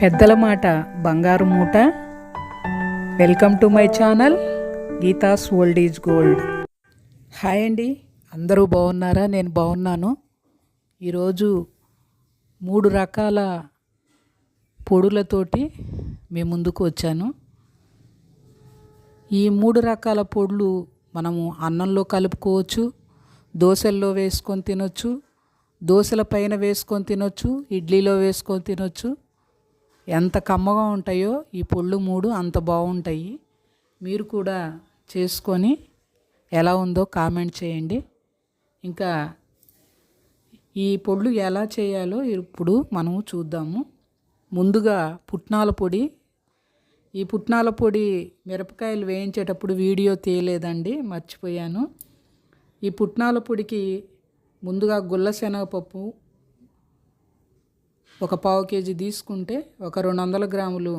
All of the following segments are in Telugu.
పెద్దల మాట బంగారు మూట. Welcome to my channel Geetha's old is gold. Hi అండి, అందరూ బాగున్నారా? నేను బాగున్నాను. ఈరోజు 3 రకాల పొడులతోటి మీ ముందుకు వచ్చాను. ఈ 3 రకాల పొడులు మనము అన్నంలో కలుపుకోవచ్చు, దోశల్లో వేసుకొని తినొచ్చు, దోశల పైన వేసుకొని తినొచ్చు, ఇడ్లీలో వేసుకొని తినొచ్చు. ఎంత కమ్మగా ఉంటాయో ఈ పొళ్ళు 3 అంత బాగుంటాయి. మీరు కూడా చేసుకొని ఎలా ఉందో కామెంట్ చేయండి. ఇంకా ఈ పొళ్ళు ఎలా చేయాలో ఇప్పుడు మనము చూద్దాము. ముందుగా పుట్నాల పొడి. ఈ పుట్నాల పొడి మిరపకాయలు వేయించేటప్పుడు వీడియో తీయలేదండి, మర్చిపోయాను. ఈ పుట్నాల పొడికి ముందుగా గుల్ల శనగపప్పు ఒక 1/4 కేజీ తీసుకుంటే, ఒక 200 గ్రాములు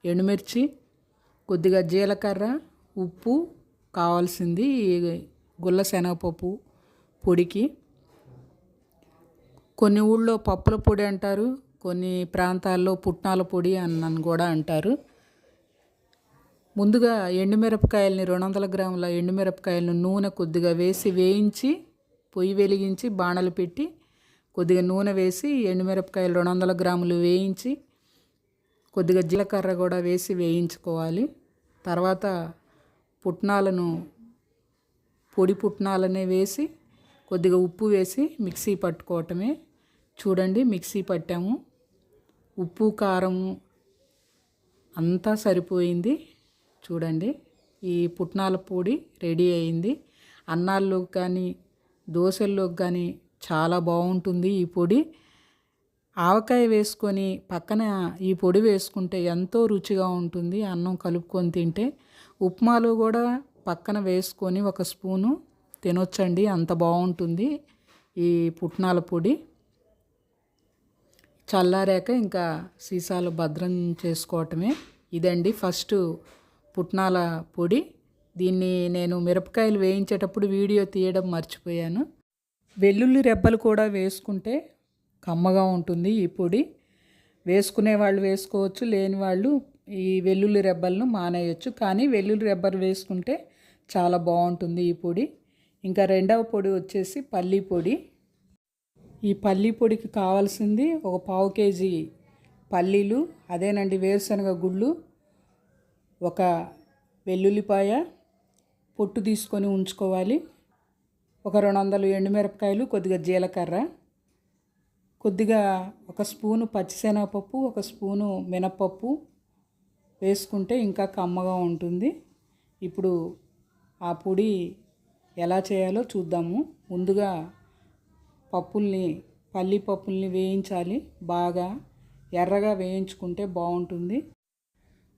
ఎండుమిర్చి, కొద్దిగా జీలకర్ర, ఉప్పు కావాల్సింది ఈ గుల్ల శనగపప్పు పొడికి. కొన్ని ఊళ్ళో పప్పుల పొడి అంటారు, కొన్ని ప్రాంతాల్లో పుట్నాల పొడి అని కూడా అంటారు. ముందుగా ఎండుమిరపకాయలని 200 గ్రాముల ఎండుమిరపకాయలను నూనె కొద్దిగా వేసి వేయించి, పొయ్యి వెలిగించి బాణలు పెట్టి కొద్దిగా నూనె వేసి ఎండుమిరపకాయలు 200 గ్రాములు వేయించి, కొద్దిగా జీలకర్ర కూడా వేసి వేయించుకోవాలి. తర్వాత పుట్నాలను, పొడి పుట్నాలనే వేసి కొద్దిగా ఉప్పు వేసి మిక్సీ పట్టుకోవటమే. చూడండి, మిక్సీ పట్టాము. ఉప్పు కారము అంతా సరిపోయింది. చూడండి, ఈ పుట్నాల పొడి రెడీ అయింది. అన్నాల్లోకి కానీ దోశల్లోకి కానీ చాలా బాగుంటుంది ఈ పొడి. ఆవకాయ వేసుకొని పక్కన ఈ పొడి వేసుకుంటే ఎంతో రుచిగా ఉంటుంది అన్నం కలుపుకొని తింటే. ఉప్మాలో కూడా పక్కన వేసుకొని 1 స్పూను తినొచ్చండి, అంత బాగుంటుంది ఈ పుట్నాల పొడి. చల్లారాక ఇంకా సీసాలు భద్రం చేసుకోవటమే. ఇదండి ఫస్ట్ పుట్నాల పొడి. దీన్ని నేను మిరపకాయలు వేయించేటప్పుడు వీడియో తీయడం మర్చిపోయాను. వెల్లుల్లి రెబ్బలు కూడా వేసుకుంటే కమ్మగా ఉంటుంది ఈ పొడి. వేసుకునే వాళ్ళు వేసుకోవచ్చు, లేని వాళ్ళు ఈ వెల్లుల్లి రెబ్బలను మానేయచ్చు. కానీ వెల్లుల్లి రెబ్బలు వేసుకుంటే చాలా బాగుంటుంది ఈ పొడి. ఇంకా రెండవ పొడి వచ్చేసి పల్లీ పొడి. ఈ పల్లీ పొడికి కావాల్సింది ఒక 1/4 కేజీ పల్లీలు, అదేనండి వేరుశనగ గుళ్ళు, ఒక వెల్లుల్లిపాయ పొట్టు తీసుకొని ఉంచుకోవాలి, ఒక 200 ఎండుమిరపకాయలు, కొద్దిగా జీలకర్ర, కొద్దిగా 1 స్పూను పచ్చిశనగపప్పు, 1 స్పూను మినప్పప్పు వేసుకుంటే ఇంకా కమ్మగా ఉంటుంది. ఇప్పుడు ఆ పొడి ఎలా చేయాలో చూద్దాము. ముందుగా పల్లి పప్పుల్ని వేయించాలి. బాగా ఎర్రగా వేయించుకుంటే బాగుంటుంది.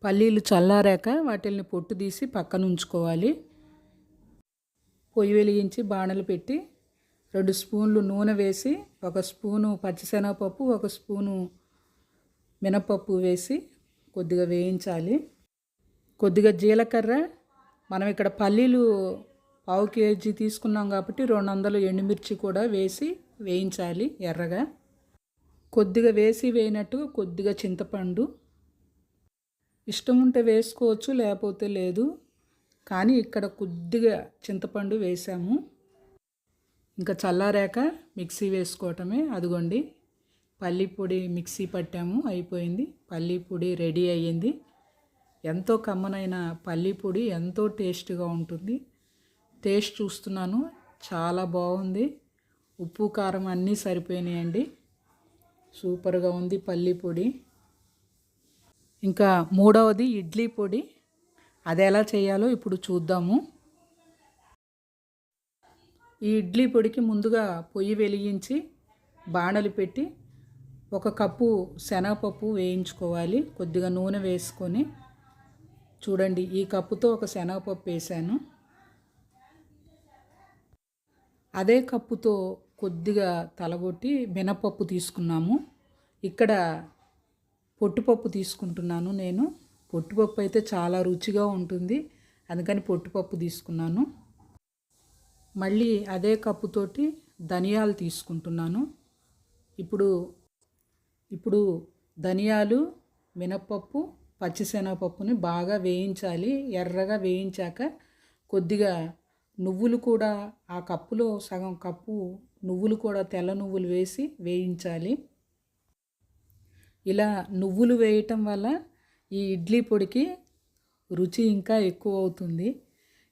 పల్లీలు చల్లారాక వాటిని పొట్టు తీసి పక్కన ఉంచుకోవాలి. పొయ్యి వెలిగించి బాణలు పెట్టి 2 స్పూన్లు నూనె వేసి, 1 స్పూను పచ్చిశనగపప్పు, 1 స్పూను మినపప్పు వేసి కొద్దిగా వేయించాలి. కొద్దిగా జీలకర్ర, మనం ఇక్కడ పల్లీలు 1/4 కేజీ తీసుకున్నాం కాబట్టి 200 ఎండుమిర్చి కూడా వేసి వేయించాలి ఎర్రగా. కొద్దిగా వేసి వేయినట్టు కొద్దిగా చింతపండు, ఇష్టం ఉంటే వేసుకోవచ్చు, లేకపోతే లేదు. కానీ ఇక్కడ కొద్దిగా చింతపండు వేసాము. ఇంకా చల్లారాక మిక్సీ వేసుకోవటమే. అదిగోండి, పల్లీ పొడి మిక్సీ పట్టాము, అయిపోయింది. పల్లీ పొడి రెడీ అయ్యింది. ఎంతో కమ్మనైన పల్లీ పొడి ఎంతో టేస్ట్గా ఉంటుంది. టేస్ట్ చూస్తున్నాను, చాలా బాగుంది. ఉప్పు కారం అన్నీ సరిపోయినాయండి. సూపర్గా ఉంది పల్లీ పొడి. ఇంకా మూడవది ఇడ్లీ పొడి. అది ఎలా చేయాలో ఇప్పుడు చూద్దాము. ఈ ఇడ్లీ పొడికి ముందుగా పొయ్యి వెలిగించి బాణలి పెట్టి 1 కప్పు శనగపప్పు వేయించుకోవాలి. కొద్దిగా నూనె వేసుకొని, చూడండి ఈ కప్పుతో 1 శనగపప్పు వేసాను. అదే కప్పుతో కొద్దిగా తలగొట్టి మినపప్పు తీసుకున్నాము. ఇక్కడ పొట్టుపప్పు తీసుకుంటున్నాను నేను. పొట్టుపప్పు అయితే చాలా రుచిగా ఉంటుంది, అందుకని పొట్టుపప్పు తీసుకున్నాను. మళ్ళీ అదే కప్పుతోటి ధనియాలు తీసుకుంటున్నాను. ఇప్పుడు ధనియాలు మినప్పప్పు పచ్చిశనగపప్పుని బాగా వేయించాలి. ఎర్రగా వేయించాక కొద్దిగా నువ్వులు కూడా ఆ కప్పులో సగం కప్పు నువ్వులు కూడా తెల్ల నువ్వులు వేసి వేయించాలి. ఇలా నువ్వులు వేయటం వల్ల ఈ ఇడ్లీ పొడికి రుచి ఇంకా ఎక్కువ అవుతుంది.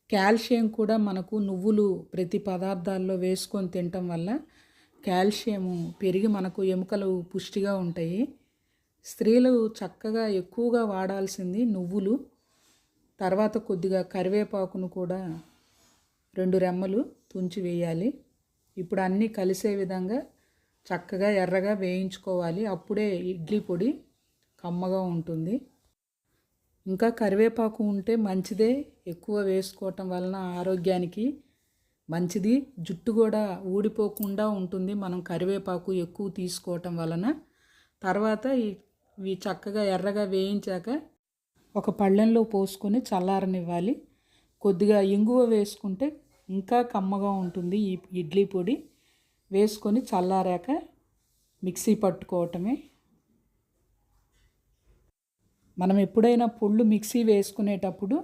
కాల్షియం కూడా మనకు నువ్వులు ప్రతి పదార్థాల్లో వేసుకొని తినటం వల్ల కాల్షియం పెరిగి మనకు ఎముకలు పుష్టిగా ఉంటాయి. స్త్రీలు చక్కగా ఎక్కువగా వాడాల్సింది నువ్వులు. తర్వాత కొద్దిగా కరివేపాకును కూడా 2 రెమ్మలు తుంచి వేయాలి. ఇప్పుడు అన్నీ కలిసే విధంగా చక్కగా ఎర్రగా వేయించుకోవాలి. అప్పుడే ఇడ్లీ పొడి కమ్మగా ఉంటుంది. ఇంకా కరివేపాకు ఉంటే మంచిదే, ఎక్కువ వేసుకోవటం వలన ఆరోగ్యానికి మంచిది. జుట్టు కూడా ఊడిపోకుండా ఉంటుంది మనం కరివేపాకు ఎక్కువ తీసుకోవటం వలన. తర్వాత ఇవి చక్కగా ఎర్రగా వేయించాక ఒక పళ్ళెంలో పోసుకొని చల్లారనివ్వాలి. కొద్దిగా ఇంగువ వేసుకుంటే ఇంకా కమ్మగా ఉంటుంది ఈ ఇడ్లీ పొడి. వేసుకొని చల్లారాక మిక్సీ పట్టుకోవటమే. మనం ఎప్పుడైనా పొళ్ళు మిక్సీ వేసుకునేటప్పుడు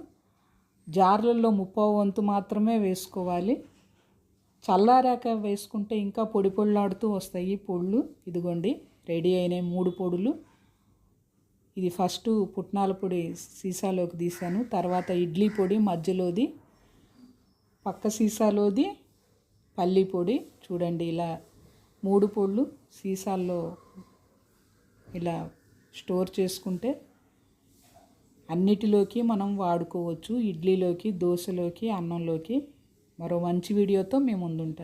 జార్లలో 1/2 వంతు మాత్రమే వేసుకోవాలి. చల్లారాక వేసుకుంటే ఇంకా పొడి పొళ్ళాడుతూ వస్తాయి పొళ్ళు. ఇదిగోండి రెడీ అయినాయి 3 పొడులు. ఇది ఫస్ట్ పుట్నాల పొడి సీసాలోకి తీసాను. తర్వాత ఇడ్లీ పొడి మధ్యలోది, పక్క సీసాలోది పల్లి పొడి. చూడండి ఇలా 3 పొళ్ళు సీసాల్లో ఇలా స్టోర్ చేసుకుంటే అన్నిటిలోకి మనం వాడుకోవచ్చు. ఇడ్లీలోకి, దోశలోకి, అన్నంలోకి. మరో మంచి వీడియోతో మేము ముందుంటాం.